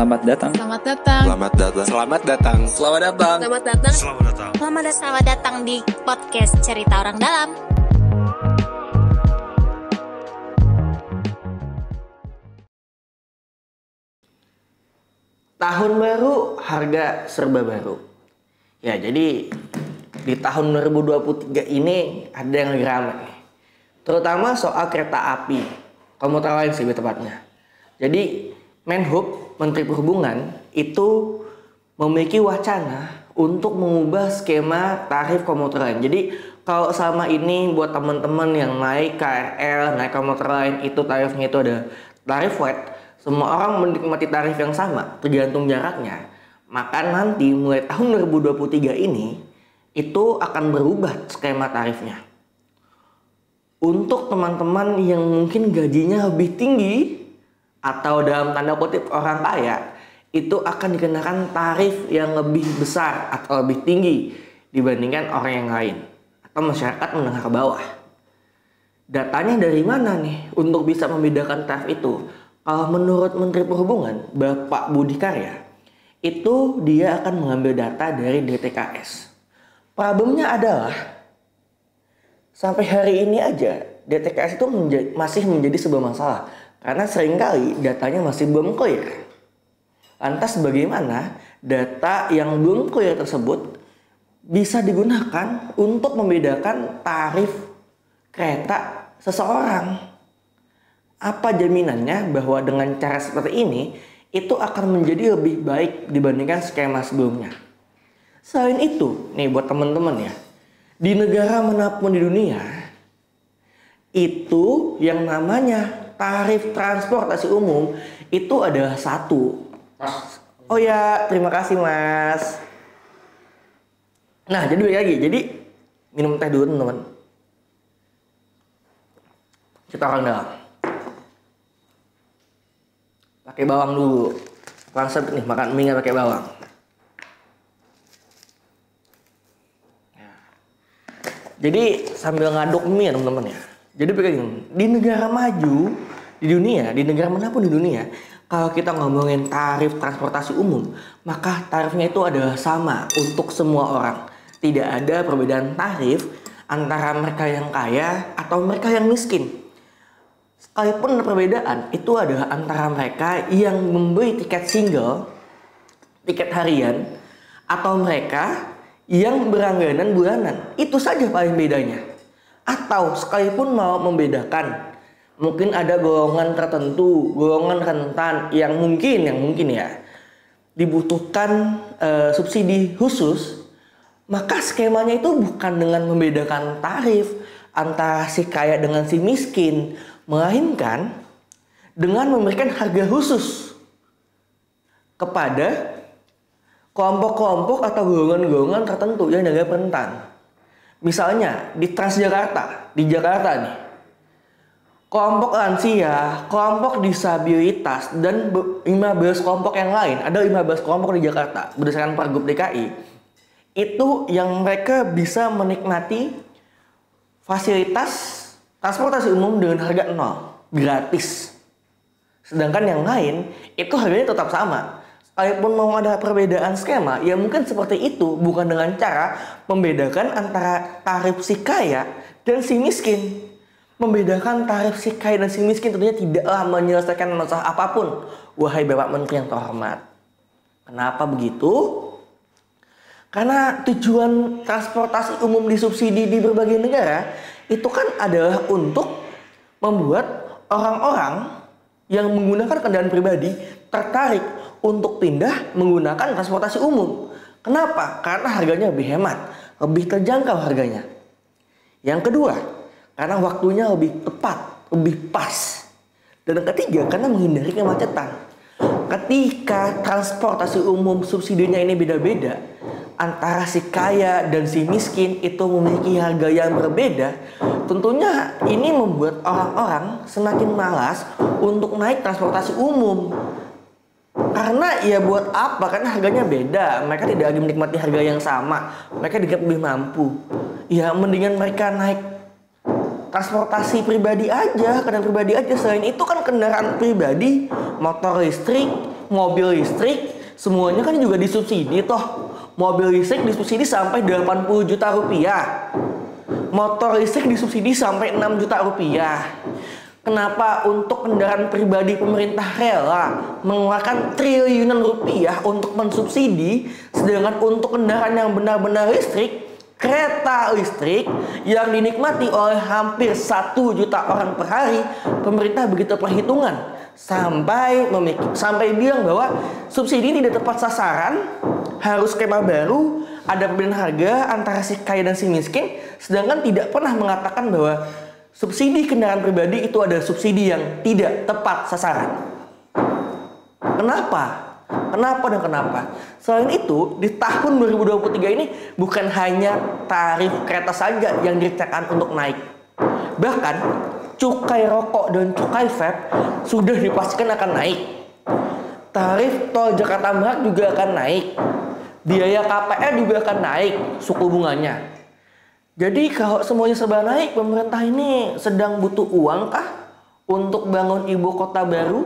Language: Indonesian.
Selamat datang. Selamat datang. Selamat datang. Selamat datang. Selamat datang. Selamat datang. Selamat datang. Selamat datang di podcast Cerita Orang Dalam. Tahun baru, harga serba baru. Ya, jadi di tahun 2023 ini ada yang lagi ramai nih. Terutama soal kereta api, komuter lain sih lebih tepatnya. Jadi Menhub, Menteri Perhubungan itu memiliki wacana untuk mengubah skema tarif komuter lain. Jadi kalau selama ini buat teman-teman yang naik KRL, naik komuter lain itu tarifnya itu ada tarif flat, semua orang menikmati tarif yang sama tergantung jaraknya. Maka nanti mulai tahun 2023 ini itu akan berubah skema tarifnya. Untuk teman-teman yang mungkin gajinya lebih tinggi atau dalam tanda kutip orang kaya, itu akan dikenakan tarif yang lebih besar atau lebih tinggi dibandingkan orang yang lain atau masyarakat menengah ke bawah. Datanya dari mana nih untuk bisa membedakan tarif itu? Kalau menurut Menteri Perhubungan, Bapak Budi Karya, itu dia akan mengambil data dari DTKS. Problemnya adalah sampai hari ini aja DTKS itu masih menjadi sebuah masalah karena seringkali datanya masih belum clear. Lantas bagaimana data yang belum clear tersebut bisa digunakan untuk membedakan tarif kereta seseorang? Apa jaminannya bahwa dengan cara seperti ini itu akan menjadi lebih baik dibandingkan skema sebelumnya? Selain itu, nih buat teman-teman ya, di negara manapun di dunia itu yang namanya tarif transportasi umum itu adalah satu. Oh ya, terima kasih Mas. Nah, jadi lagi, jadi minum teh dulu teman-teman. Kita orang dalam. Pakai bawang dulu. Langsung nih makan mie pakai bawang. Jadi sambil ngaduk mie ya teman-teman ya. Jadi begini, di negara maju di dunia, di negara manapun di dunia, kalau kita ngomongin tarif transportasi umum, maka tarifnya itu adalah sama untuk semua orang. Tidak ada perbedaan tarif antara mereka yang kaya atau mereka yang miskin. Sekalipun ada perbedaan, itu adalah antara mereka yang membeli tiket single, tiket harian, atau mereka yang berlangganan bulanan. Itu saja paling bedanya. Atau sekalipun mau membedakan, mungkin ada golongan tertentu, golongan rentan yang mungkin ya dibutuhkan subsidi khusus, maka skemanya itu bukan dengan membedakan tarif antara si kaya dengan si miskin, melainkan dengan memberikan harga khusus kepada kelompok-kelompok atau golongan-golongan tertentu yang dianggap rentan. Misalnya di Transjakarta, di Jakarta nih, kelompok lansia, kelompok disabilitas, dan 15 kelompok yang lain, ada 15 kelompok di Jakarta berdasarkan Pergub DKI, itu yang mereka bisa menikmati fasilitas transportasi umum dengan harga 0, gratis. Sedangkan yang lain itu harganya tetap sama. Sekalipun mau ada perbedaan skema, ya mungkin seperti itu, bukan dengan cara membedakan antara tarif si kaya dan si miskin. Membedakan tarif si kaya dan si miskin tentunya tidaklah menyelesaikan masalah apapun, wahai Bapak Menteri yang terhormat. Kenapa begitu? Karena tujuan transportasi umum disubsidi di berbagai negara itu kan adalah untuk membuat orang-orang yang menggunakan kendaraan pribadi tertarik untuk pindah menggunakan transportasi umum. Kenapa? Karena harganya lebih hemat, lebih terjangkau harganya. Yang kedua, karena waktunya lebih tepat, lebih pas. Dan yang ketiga, karena menghindari kemacetan. Ketika transportasi umum subsidinya ini beda-beda, antara si kaya dan si miskin itu memiliki harga yang berbeda, tentunya ini membuat orang-orang semakin malas untuk naik transportasi umum. Karena ya buat apa? Karena harganya beda. Mereka tidak lagi menikmati harga yang sama. Mereka dianggap lebih mampu. Ya mendingan mereka naik transportasi pribadi aja, kendaraan pribadi aja. Selain itu kan kendaraan pribadi, motor listrik, mobil listrik semuanya kan juga disubsidi toh. Mobil listrik disubsidi sampai 80 juta rupiah. Motor listrik disubsidi sampai 6 juta rupiah. Kenapa untuk kendaraan pribadi pemerintah rela mengeluarkan triliunan rupiah untuk mensubsidi, sedangkan untuk kendaraan yang benar-benar listrik, kereta listrik yang dinikmati oleh hampir 1 juta orang per hari, pemerintah begitu perhitungan sampai bilang bahwa subsidi tidak tepat sasaran, harus skema baru, ada perbedaan harga antara si kaya dan si miskin, sedangkan tidak pernah mengatakan bahwa subsidi kendaraan pribadi itu adalah subsidi yang tidak tepat sasaran. Kenapa? Kenapa? Selain itu, di tahun 2023 ini bukan hanya tarif kereta saja yang direncanakan untuk naik. Bahkan, cukai rokok dan cukai vape sudah dipastikan akan naik. Tarif tol Jakarta Barat juga akan naik. Biaya KPR juga akan naik suku bunganya. Jadi kalau semuanya serba naik, pemerintah ini sedang butuh uang kah untuk bangun ibu kota baru?